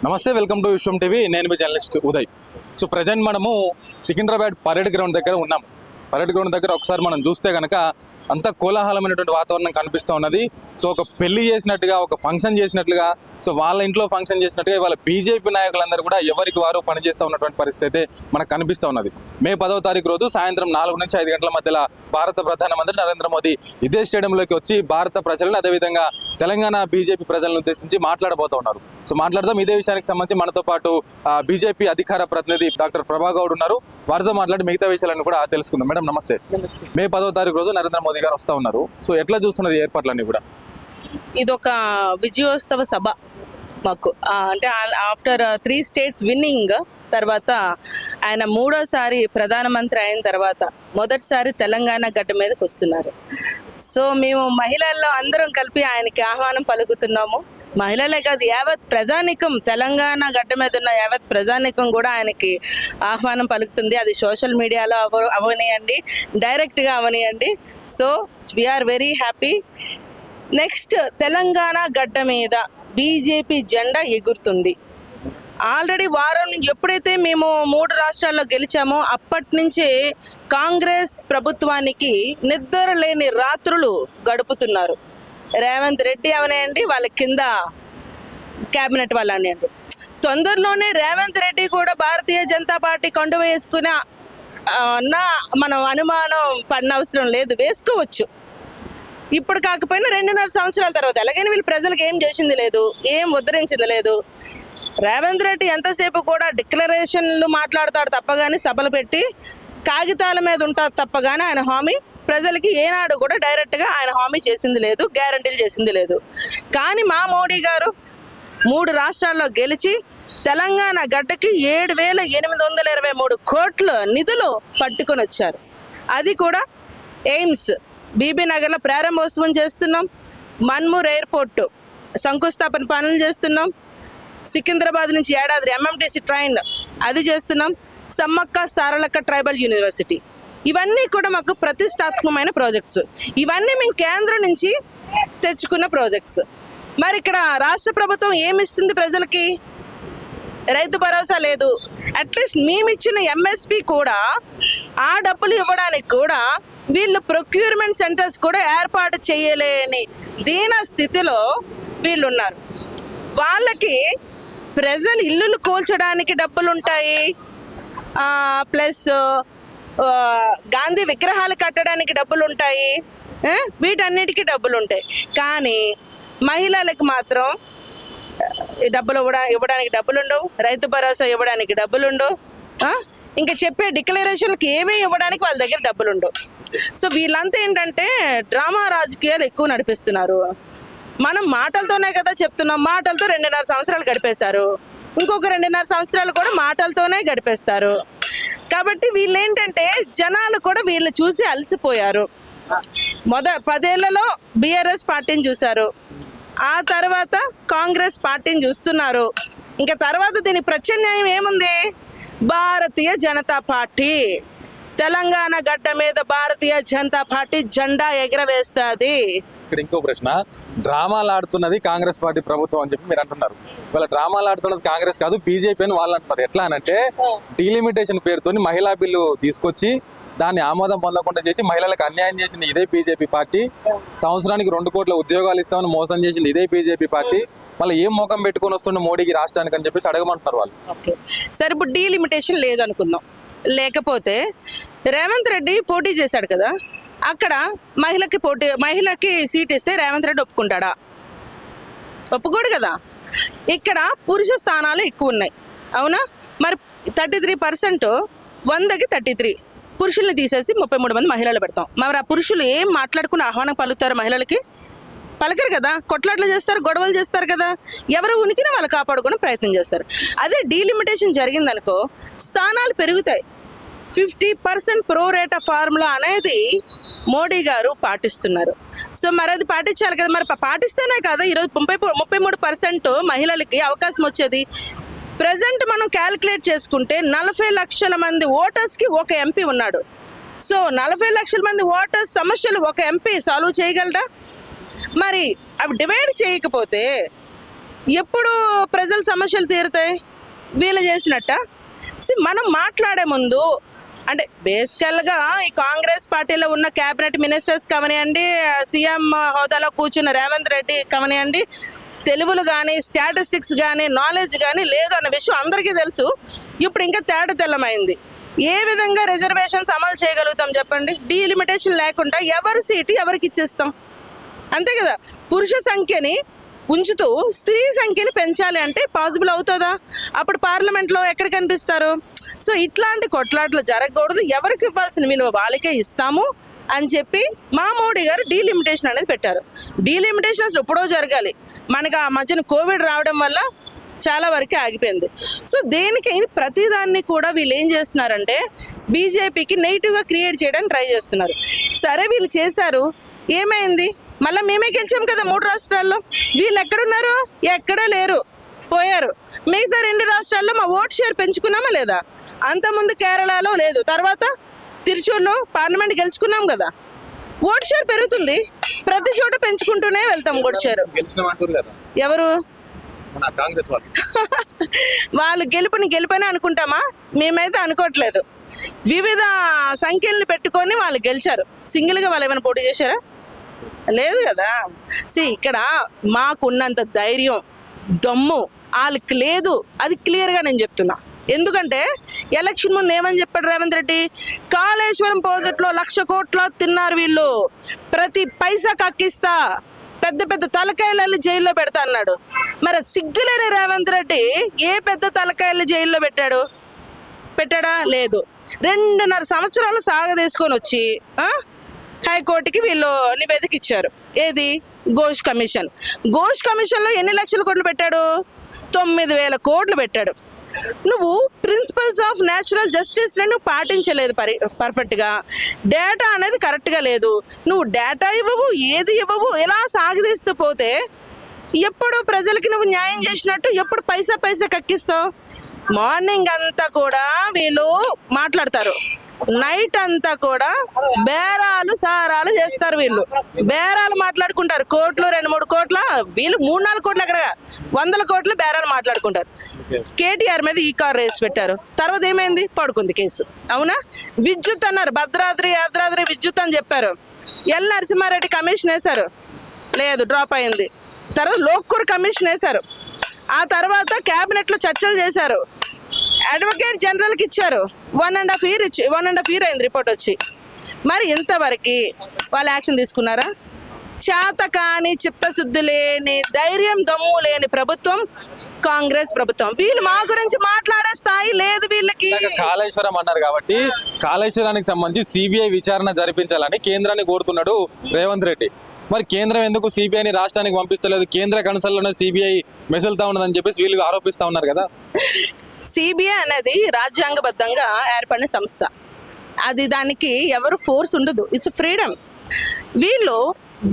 నమస్తే, welcome to Vishwam TV. నేను మీ journalist Uday. So present మనము సికింద్రాబాద్ పరేడ్ గ్రౌండ్ దగ్గర ఉన్నాం. పరేడ్ గ్రౌండ్ దగ్గర ఒకసారి మనం చూస్తే కనుక అంత కోలాహలమైనటువంటి వాతావరణం కనిపిస్తూ ఉన్నది. సో ఒక పెళ్లి చేసినట్టుగా, ఒక ఫంక్షన్ చేసినట్లుగా, సో వాళ్ళ ఇంట్లో ఫంక్షన్ చేసినట్టుగా వాళ్ళ బీజేపీ నాయకులందరూ కూడా ఎవరికి వారు పనిచేస్తూ ఉన్నటువంటి పరిస్థితి అయితే మనకు కనిపిస్తూ ఉన్నది. మే 10వ తారీఖు రోజు సాయంత్రం 4 నుంచి 5 గంటల మధ్యలో భారత ప్రధానమంత్రి నరేంద్ర మోదీ ఇదే స్టేడియంలోకి వచ్చి భారత ప్రజలను, అదేవిధంగా తెలంగాణ బీజేపీ ప్రజలను ఉద్దేశించి మాట్లాడబోతూ ఉన్నారు. సో మాట్లాడదాం. ఇదే విషయానికి సంబంధించి మనతో పాటు బీజేపీ అధికార ప్రతినిధి డాక్టర్ ప్రభా గౌడ్ ఉన్నారు. వారితో మాట్లాడి మిగతా విషయాలను కూడా తెలుసుకుందాం. మేడం నమస్తే. మే 10వ తారీఖు రోజు నరేంద్ర మోదీ గారు వస్తూ ఉన్నారు. సో ఎట్లా చూస్తున్నారు ఈ ఏర్పాట్లన్నీ కూడా? ఇదొక విజయోత్సవ సభ మాకు. అంటే ఆఫ్టర్ 3 స్టేట్స్ విన్నింగ్ తర్వాత ఆయన 3వసారి ప్రధానమంత్రి అయిన తర్వాత మొదటిసారి తెలంగాణ గడ్డ మీదకి వస్తున్నారు. సో మేము మహిళల్లో అందరం కలిపి ఆయనకి ఆహ్వానం పలుకుతున్నాము. మహిళలే కాదు, యావత్ ప్రజానికం, తెలంగాణ గడ్డ మీద ఉన్న యావత్ ప్రజానికం కూడా ఆయనకి ఆహ్వానం పలుకుతుంది. అది సోషల్ మీడియాలో అవనియండి, డైరెక్ట్గా అవనియండి. So we are very happy. Next Telangana గడ్డ మీద బీజేపీ జెండా ఎగురుతుంది. ఆల్రెడీ వారం నుంచి ఎప్పుడైతే మేము 3 రాష్ట్రాల్లో గెలిచామో అప్పటి నుంచే కాంగ్రెస్ ప్రభుత్వానికి నిద్ర లేని రాత్రులు గడుపుతున్నారు. రేవంత్ రెడ్డి అవనేయండి, వాళ్ళ కింద క్యాబినెట్ వాళ్ళు అనేయండి. తొందరలోనే రేవంత్ రెడ్డి కూడా భారతీయ జనతా పార్టీ కండువ వేసుకున్న మనం అనుమానం పడినవసరం లేదు, వేసుకోవచ్చు. ఇప్పుడు కాకపోయినా 2.5 సంవత్సరాల తర్వాత ఎలాగైనా వీళ్ళు ప్రజలకు ఏం చేసింది లేదు, ఏం ఉద్ధరించింది లేదు. రేవంత్ రెడ్డి ఎంతసేపు కూడా డిక్లరేషన్లు మాట్లాడతాడు తప్పగాని, సభలు పెట్టి కాగితాల మీద ఉంటాడు తప్పగాని ఆయన హామీ ప్రజలకి ఏనాడు కూడా డైరెక్ట్గా ఆయన హామీ చేసింది లేదు, గ్యారంటీలు చేసింది లేదు. కానీ మా మోడీ గారు 3 రాష్ట్రాల్లో గెలిచి తెలంగాణ గడ్డకి 7,823 కోట్ల నిధులు పట్టుకొని వచ్చారు. అది కూడా ఎయిమ్స్ బీబీ నగర్లో ప్రారంభోత్సవం చేస్తున్నాం. మన్మూర్ ఎయిర్పోర్టు శంకుస్థాపన పనులు చేస్తున్నాం. సికింద్రాబాద్ నుంచి ఏడాది ఎంఎంటీసీ ట్రైన్ అది చేస్తున్నాం. సమ్మక్క సారలక్క ట్రైబల్ యూనివర్సిటీ, ఇవన్నీ కూడా మాకు ప్రతిష్టాత్మకమైన ప్రాజెక్ట్స్. ఇవన్నీ మేము కేంద్రం నుంచి తెచ్చుకున్న ప్రాజెక్ట్స్. మరి ఇక్కడ రాష్ట్ర ప్రభుత్వం ఏమిస్తుంది ప్రజలకి? రైతు భరోసా లేదు. అట్లీస్ట్ మేమిచ్చిన ఎంఎస్పి కూడా ఆ డబ్బులు ఇవ్వడానికి కూడా వీళ్ళు ప్రొక్యూర్మెంట్ సెంటర్స్ కూడా ఏర్పాటు చేయలేని దీన స్థితిలో వీళ్ళు ఉన్నారు. వాళ్ళకి ప్రజలు ఇల్లులు కూల్చడానికి డబ్బులు ఉంటాయి, ప్లస్ గాంధీ విగ్రహాలు కట్టడానికి డబ్బులు ఉంటాయి, వీటన్నిటికీ డబ్బులు ఉంటాయి. కానీ మహిళలకు మాత్రం డబ్బులు ఇవ్వడానికి డబ్బులు ఉండవు, రైతు భరోసా ఇవ్వడానికి డబ్బులు ఉండవు, ఇంకా చెప్పే డిక్లరేషన్కి ఏమీ ఇవ్వడానికి వాళ్ళ దగ్గర డబ్బులు ఉండవు. సో వీళ్ళంతా ఏంటంటే డ్రామా రాజకీయాలు ఎక్కువ నడిపిస్తున్నారు. మనం మాటలతోనే కదా చెప్తున్నాం. మాటలతో 2.5 సంవత్సరాలు గడిపేశారు, ఇంకొక 2.5 సంవత్సరాలు కూడా మాటలతోనే గడిపేస్తారు. కాబట్టి వీళ్ళు ఏంటంటే జనాలు కూడా వీళ్ళు చూసి అలసిపోయారు. 10 ఏళ్లలో బీఆర్ఎస్ పార్టీని చూశారు, ఆ తర్వాత కాంగ్రెస్ పార్టీని చూస్తున్నారు. ఇంకా తర్వాత దీని ప్రత్యామ్నాయం ఏముంది? భారతీయ జనతా పార్టీ. తెలంగాణ గడ్డ మీద భారతీయ జనతా పార్టీ జెండా ఎగరవేస్తుంది. ఇక్కడ ఇంకో ప్రశ్న, డ్రామాలు ఆడుతున్నది కాంగ్రెస్ పార్టీ ప్రభుత్వం అని చెప్పి మీరు అంటున్నారు. వాళ్ళ డ్రామాలు ఆడుతున్నది కాంగ్రెస్ కాదు, బీజేపీ అని వాళ్ళు అంటున్నారు. ఎట్లా అనంటే డీలిమిటేషన్ పేరుతో మహిళా బిల్లు తీసుకొచ్చి దాన్ని ఆమోదం పొందకుండా చేసి మహిళలకు అన్యాయం చేసింది ఇదే బీజేపీ పార్టీ. సంవత్సరానికి 2 కోట్ల ఉద్యోగాలు ఇస్తామని మోసం చేసింది ఇదే బీజేపీ పార్టీ. మళ్ళీ ఏం మోకం పెట్టుకొని వస్తుండే మోడీకి రాష్ట్రానికి అని చెప్పేసి అడగమంటున్నారు వాళ్ళు. ఓకే సరే, ఇప్పుడు డీలిమిటేషన్ లేదనుకుందాం. లేకపోతే రేవంత్ రెడ్డి పోటీ చేశాడు కదా, అక్కడ మహిళకి సీట్ ఇస్తే రేవంత్ రెడ్డి ఒప్పుకుంటాడా? ఒప్పుకోడు కదా. ఇక్కడ పురుష స్థానాలు ఎక్కువ ఉన్నాయి, అవునా? మరి 33%, 100కి 33 పురుషుల్ని తీసేసి 33 మంది మహిళలు పెడతాం. మరి ఆ పురుషులు ఏం మాట్లాడుకుని ఆహ్వానం పలుకుతారు? మహిళలకి పలకరు కదా, కొట్లాట్లు చేస్తారు, గొడవలు చేస్తారు కదా. ఎవరు ఉనికిని వాళ్ళు కాపాడుకునే ప్రయత్నం చేస్తారు. అదే డీలిమిటేషన్ జరిగిందనుకో స్థానాలు పెరుగుతాయి. 50% ప్రో రేటా ఫార్ములా అనేది మోడీ గారు పాటిస్తున్నారు. సో మరి అది పాటించాలి కదా. మరి పాటిస్తేనే కదా ఈరోజు 33% మహిళలకి అవకాశం వచ్చేది. ప్రజెంట్ మనం క్యాలిక్యులేట్ చేసుకుంటే 40 లక్షల మంది ఓటర్స్కి ఒక ఎంపీ ఉన్నాడు. సో 40 లక్షల మంది ఓటర్స్ సమస్యలు ఒక ఎంపీ సాల్వ్ చేయగలరా? మరి అవి డివైడ్ చేయకపోతే ఎప్పుడు ప్రజల సమస్యలు తీరుతాయి? వీళ్ళు చేసినట్ట. మనం మాట్లాడే ముందు అంటే బేసికల్గా ఈ కాంగ్రెస్ పార్టీలో ఉన్న క్యాబినెట్ మినిస్టర్స్ కావనివ్వండి, సీఎం హోదాలో కూర్చున్న రేవంత్ రెడ్డి కావనివ్వండి, తెలుగులు కానీ స్టాటిస్టిక్స్ కానీ నాలెడ్జ్ కానీ లేదు అన్న విషయం అందరికీ తెలుసు. ఇప్పుడు ఇంకా తేట తెల్లమైంది. ఏ విధంగా రిజర్వేషన్స్ అమలు చేయగలుగుతాం చెప్పండి? డీలిమిటేషన్ లేకుండా ఎవరి సీటు ఎవరికి ఇచ్చేస్తాం? అంతే కదా. పురుష సంఖ్యని ఉంచుతూ స్త్రీ సంఖ్యని పెంచాలి అంటే పాసిబుల్ అవుతుందా? అప్పుడు పార్లమెంట్లో ఎక్కడ కనిపిస్తారు? సో ఇట్లాంటి కొట్లాట్లు జరగకూడదు. ఎవరికి ఇవ్వాల్సిన విలువ వాళ్ళకే ఇస్తాము అని చెప్పి మా మోడీ గారు డీలిమిటేషన్ అనేది పెట్టారు. డీలిమిటేషన్ అసలు ఎప్పుడో జరగాలి. మనకు ఆ మధ్యన కోవిడ్ రావడం వల్ల చాలా వరకు ఆగిపోయింది. సో దేనికి ప్రతిదాన్ని కూడా వీళ్ళు ఏం చేస్తున్నారంటే బీజేపీకి నెగిటివ్గా క్రియేట్ చేయడానికి ట్రై చేస్తున్నారు. సరే వీళ్ళు చేశారు, ఏమైంది? మళ్ళీ మేమే గెలిచాం కదా 3 రాష్ట్రాల్లో. వీళ్ళు ఎక్కడున్నారు? ఎక్కడా లేరు, పోయారు. మిగతా 2 రాష్ట్రాల్లో మా ఓట్ షేర్ పెంచుకున్నామా లేదా? అంతకుముందు కేరళలో లేదు, తర్వాత తిరుచూరులో పార్లమెంట్ గెలుచుకున్నాం కదా. ఓట్ షేర్ పెరుగుతుంది, ప్రతి చోట పెంచుకుంటూనే వెళ్తాం ఓట్ షేర్. ఎవరు? వాళ్ళు గెలుపని అనుకుంటామా? మేమైతే అనుకోవట్లేదు. వివిధ సంఖ్యలను పెట్టుకొని వాళ్ళు గెలిచారు. సింగిల్గా వాళ్ళు ఏమైనా పోటీ చేశారా? లేదు కదా. ఇక్కడ మాకున్నంత ధైర్యం దమ్ము వాళ్ళకి లేదు, అది క్లియర్గా నేను చెప్తున్నా. ఎందుకంటే ఎలక్షన్ ముందు ఏమని చెప్పాడు రేవంత్ రెడ్డి? కాళేశ్వరం ప్రాజెక్టులో 1,00,000 కోట్ల తిన్నారు వీళ్ళు, ప్రతి పైసా కక్కిస్తా, పెద్ద పెద్ద తలకాయలు జైల్లో పెడతా అన్నాడు. మరి సిగ్గులేని రేవంత్ రెడ్డి ఏ పెద్ద తలకాయలు జైల్లో పెట్టాడా? లేదు. 2.5 సంవత్సరాలు సాగదీసుకొని వచ్చి హైకోర్టుకి వీళ్ళు నివేదిక ఇచ్చారు. ఏది? ఘోష్ కమిషన్. ఘోష్ కమిషన్లో ఎన్ని లక్షల కోట్లు పెట్టాడు? 9,000 కోట్లు పెట్టాడు. నువ్వు ప్రిన్సిపల్స్ ఆఫ్ న్యాచురల్ జస్టిస్ నువ్వు పాటించలేదు పర్ఫెక్ట్గా. డేటా అనేది కరెక్ట్గా లేదు. నువ్వు డేటా ఇవ్వవు, ఏది ఇవ్వవు. ఇలా సాగదీస్తూ పోతే ఎప్పుడు ప్రజలకి నువ్వు న్యాయం చేసినట్టు? ఎప్పుడు పైసా కక్కిస్తావు? మార్నింగ్ అంతా కూడా వీళ్ళు మాట్లాడతారు, నైట్ అంతా కూడా బేరాలు సారాలు చేస్తారు. వీళ్ళు బేరాలు మాట్లాడుకుంటారు. కోట్లు 2-3 కోట్ల, వీళ్ళు 3-4 కోట్లు, అక్కడ 100 కోట్లు బేరాలు మాట్లాడుకుంటారు. కేటీఆర్ మీద ఈ కార్ రేస్ పెట్టారు. తర్వాత ఏమైంది? పడుకుంది కేసు. అవునా? విద్యుత్ అన్నారు, యాదాద్రి విద్యుత్ అని చెప్పారు. ఎల్ నరసింహారెడ్డి కమిషన్ వేశారు, లేదు, డ్రాప్ అయింది. తర్వాత లోక్కూర్ కమిషన్ వేశారు. ఆ తర్వాత క్యాబినెట్లో చర్చలు చేశారు, అడ్వకేట్ జనరల్కి ఇచ్చారు. 1.5 year అయింది రిపోర్ట్ వచ్చి. మరి ఇంతవరకు వాళ్ళు యాక్షన్ తీసుకున్నారా? చేత కానీ చిత్తశుద్ధి లేని, ధైర్యం దమ్ము లేని ప్రభుత్వం కాంగ్రెస్ ప్రభుత్వం. వీళ్ళు మా గురించి మాట్లాడే స్థాయి లేదు వీళ్ళకి. కాళేశ్వరం అన్నారు కాబట్టి కాళేశ్వరానికి సంబంధించి సిబిఐ విచారణ జరిపించాలని కేంద్రాన్ని కోరుతున్నాడు రేవంత్ రెడ్డి. మరి కేంద్రం ఎందుకు సిబిఐని రాష్ట్రానికి పంపిస్తలేదు? కేంద్ర కన్సల్లోనే సిబిఐ మెసులుతా ఉన్నదని చెప్పేసి వీళ్ళు ఆరోపిస్తూ ఉన్నారు కదా. సిబిఐ అనేది రాజ్యాంగబద్ధంగా ఏర్పడిన సంస్థ. అది దానికి ఎవరు ఫోర్స్ ఉండదు, ఇట్స్ ఫ్రీడమ్.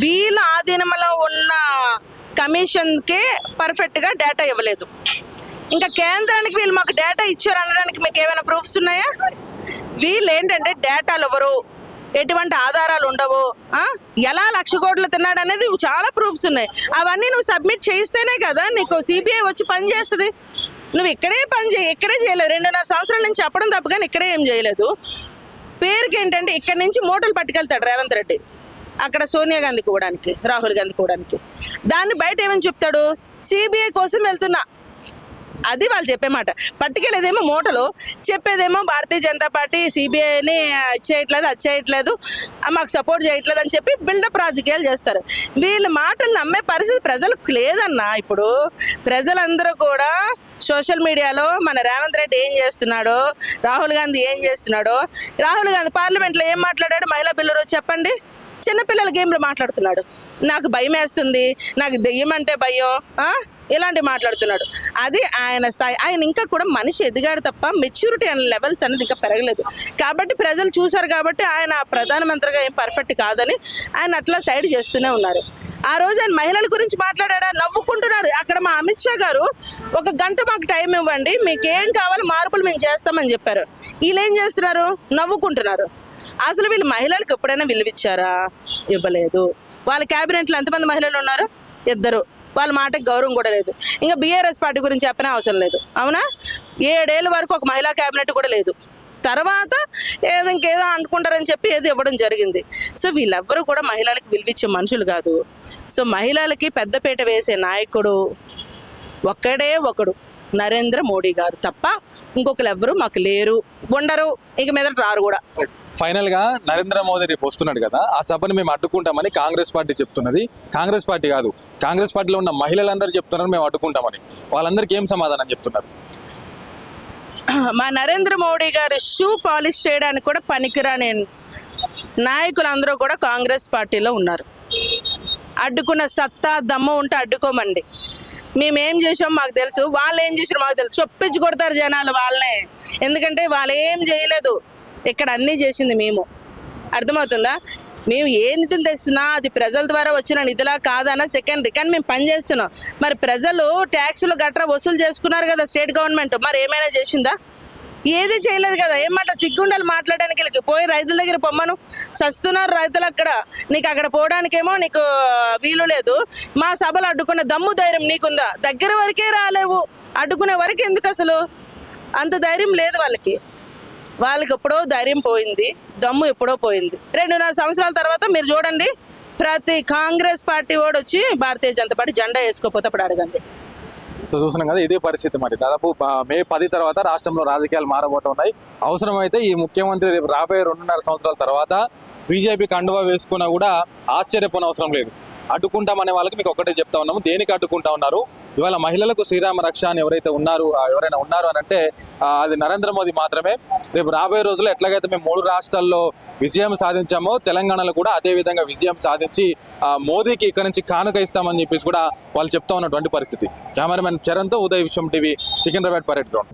వీళ్ళ ఆధీనంలో ఉన్న కమిషన్కే పర్ఫెక్ట్గా డేటా ఇవ్వలేదు. ఇంకా కేంద్రానికి వీళ్ళు మాకు డేటా ఇచ్చారు అనడానికి మీకు ఏమైనా ప్రూఫ్స్ ఉన్నాయా? వీళ్ళు ఏంటంటే డేటాలు ఎవరు, ఎటువంటి ఆధారాలు ఉండవు, ఎలా 1,00,000 కోట్లు తిన్నాడు అనేది చాలా ప్రూఫ్స్ ఉన్నాయి. అవన్నీ నువ్వు సబ్మిట్ చేస్తేనే కదా నీకు సిబిఐ వచ్చి పని చేస్తుంది. నువ్వు ఇక్కడే చేయలేదు. 2.5 సంవత్సరాల నుంచి చెప్పడం తప్ప కానీ ఇక్కడే ఏం చేయలేదు. పేరుకి ఏంటంటే ఇక్కడి నుంచి మూటలు పట్టుకెళ్తాడు రేవంత్ రెడ్డి, అక్కడ సోనియా గాంధీ కూడానికి, రాహుల్ గాంధీ కూడానికి. దాన్ని బయట ఏమని చెప్తాడు? సిబిఐ కోసం వెళ్తున్నా, అది వాళ్ళు చెప్పే మాట. పట్టుకెళ్ళేదేమో మూటలు, చెప్పేదేమో భారతీయ జనతా పార్టీ సిబిఐని చేయట్లేదు, అది చేయట్లేదు, మాకు సపోర్ట్ చేయట్లేదు అని చెప్పి బిల్డప్ రాజకీయాలు చేస్తారు. వీళ్ళ మాటలు నమ్మే పరిస్థితి ప్రజలకు లేదన్నా. ఇప్పుడు ప్రజలందరూ కూడా సోషల్ మీడియాలో మన రేవంత్ రెడ్డి ఏం చేస్తున్నాడో, రాహుల్ గాంధీ ఏం చేస్తున్నాడో, రాహుల్ గాంధీ పార్లమెంట్లో ఏం మాట్లాడాడు? మహిళా బిల్లు రోజు చెప్పండి. చిన్నపిల్లల గేమ్లో మాట్లాడుతున్నాడు, నాకు భయం వేస్తుంది, నాకు దెయ్యం అంటే భయం, ఇలాంటి మాట్లాడుతున్నాడు. అది ఆయన స్థాయి. ఆయన ఇంకా కూడా మనిషి ఎదిగాడు తప్ప మెచ్యూరిటీ అనే లెవెల్స్ అనేది ఇంకా పెరగలేదు. కాబట్టి ప్రజలు చూశారు కాబట్టి ఆయన ప్రధానమంత్రిగా ఏం పర్ఫెక్ట్ కాదని ఆయన అట్లా సైడ్ చేస్తూనే ఉన్నారు. ఆ రోజు ఆయన మహిళల గురించి మాట్లాడా, నవ్వుకుంటున్నారు. అక్కడ మా అమిత్ షా గారు 1 గంట మాకు టైం ఇవ్వండి, మీకు ఏం కావాలి మార్పులు మేము చేస్తామని చెప్పారు. వీళ్ళు ఏం చేస్తున్నారు? నవ్వుకుంటున్నారు. అసలు వీళ్ళు మహిళలకు ఎప్పుడైనా విలువిచ్చారా? ఇవ్వలేదు. వాళ్ళ క్యాబినెట్లో ఎంతమంది మహిళలు ఉన్నారు? 2. వాళ్ళ మాటకి గౌరవం కూడా లేదు. ఇంకా బీఆర్ఎస్ పార్టీ గురించి చెప్పనే అవసరం లేదు. అవునా, 7 ఏళ్ళ వరకు ఒక మహిళా క్యాబినెట్ కూడా లేదు. తర్వాత ఇంకేదో అనుకుంటారని చెప్పి ఏదో ఇవ్వడం జరిగింది. సో వీళ్ళెవ్వరూ కూడా మహిళలకు విలువిచ్చే మనుషులు కాదు. సో మహిళలకి పెద్దపీట వేసే నాయకుడు ఒక్కడే ఒకడు, నరేంద్ర మోడీ గారు తప్ప ఇంకొకరు ఎవ్వరు మాకు లేరు, ఉండరు, ఇక మీద రారు కూడా. ఫైనల్ గా నరేంద్ర మోదీ రేపు వస్తున్నాడు కదా, ఆ సభను మేము అడ్డుకుంటామని కాంగ్రెస్ పార్టీ చెప్తున్నది. కాంగ్రెస్ పార్టీ కాదు, కాంగ్రెస్ పార్టీలో ఉన్న మహిళలందరూ చెప్తున్నారు మేము అడ్డుకుంటామని. వాళ్ళందరికీ ఏం సమాధానం చెప్తున్నారు? మా నరేంద్ర మోడీ గారు షూ పాలిష్ చేయడానికి కూడా పనికిరాని నాయకులందరూ కూడా కాంగ్రెస్ పార్టీలో ఉన్నారు. అడ్డుకున్న సత్తా దమ్ము ఉంటే అడ్డుకోమండి. మేమేం చేసాం మాకు తెలుసు, వాళ్ళు ఏం చేసారు మాకు తెలుసు. చొప్పించి కొడతారు జనాలు వాళ్ళనే, ఎందుకంటే వాళ్ళు ఏం చేయలేదు, ఇక్కడ అన్నీ చేసింది మేము. అర్థమవుతుందా? మేము ఏ నిధులు తెస్తున్నా అది ప్రజల ద్వారా వచ్చిన నిధులా కాదన్న సెకండరీ, కానీ మేము పని చేస్తున్నాం. మరి ప్రజలు ట్యాక్సులు గట్రా వసూలు చేసుకున్నారు కదా స్టేట్ గవర్నమెంట్, మరి ఏమైనా చేసిందా? ఏది చేయలేదు కదా. ఏమంట సిగ్గుండాలి మాట్లాడడానికి. వీళ్ళకి పోయి రైతుల దగ్గర పొమ్మను, సస్తున్నారు రైతులు అక్కడ. నీకు అక్కడ పోవడానికేమో నీకు వీలు లేదు. మా సభలు అడ్డుకునే దమ్ము ధైర్యం నీకుందా? దగ్గర వరకే రాలేవు, అడ్డుకునే వరకు ఎందుకు? అసలు అంత ధైర్యం లేదు వాళ్ళకి. వాళ్ళకి ఎప్పుడో ధైర్యం పోయింది, దమ్ము ఎప్పుడో పోయింది. 2.5 సంవత్సరాల తర్వాత మీరు చూడండి, ప్రతి కాంగ్రెస్ పార్టీ వాడు వచ్చి భారతీయ జనతా పార్టీ జెండా వేసుకోకపోతే అప్పుడు అడగండి. సో చూస్తున్నాం కదా, ఇదే పరిస్థితి. మరి దాదాపు మే 10 తర్వాత రాష్ట్రంలో రాజకీయాలు మారబోతున్నాయి. అవసరమైతే ఈ ముఖ్యమంత్రి రేపు రాబోయే 2.5 సంవత్సరాల తర్వాత బీజేపీ కండువా వేసుకున్నా కూడా ఆశ్చర్యపోని అవసరం లేదు. అడ్డుకుంటామనే వాళ్ళకి మీకు ఒకటే చెప్తా ఉన్నాము, దేనికి అడ్డుకుంటా ఉన్నారు? ఇవాళ మహిళలకు శ్రీరామ రక్ష అని ఎవరైనా ఉన్నారు అని అంటే అది నరేంద్ర మోదీ మాత్రమే. రేపు రాబోయే రోజుల్లో ఎట్లాగైతే మేము 3 రాష్ట్రాల్లో విజయం సాధించామో, తెలంగాణలో కూడా అదే విధంగా విజయం సాధించి మోదీకి ఇక్కడ నుంచి కానుక ఇస్తామని చెప్పేసి కూడా వాళ్ళు చెప్తా ఉన్నటువంటి పరిస్థితి. కెమెరామెన్ చరణ్తో ఉదయ్ విశ్వం టీవీ, సికింద్రాబాద్ పరేడ్ గ్రౌండ్.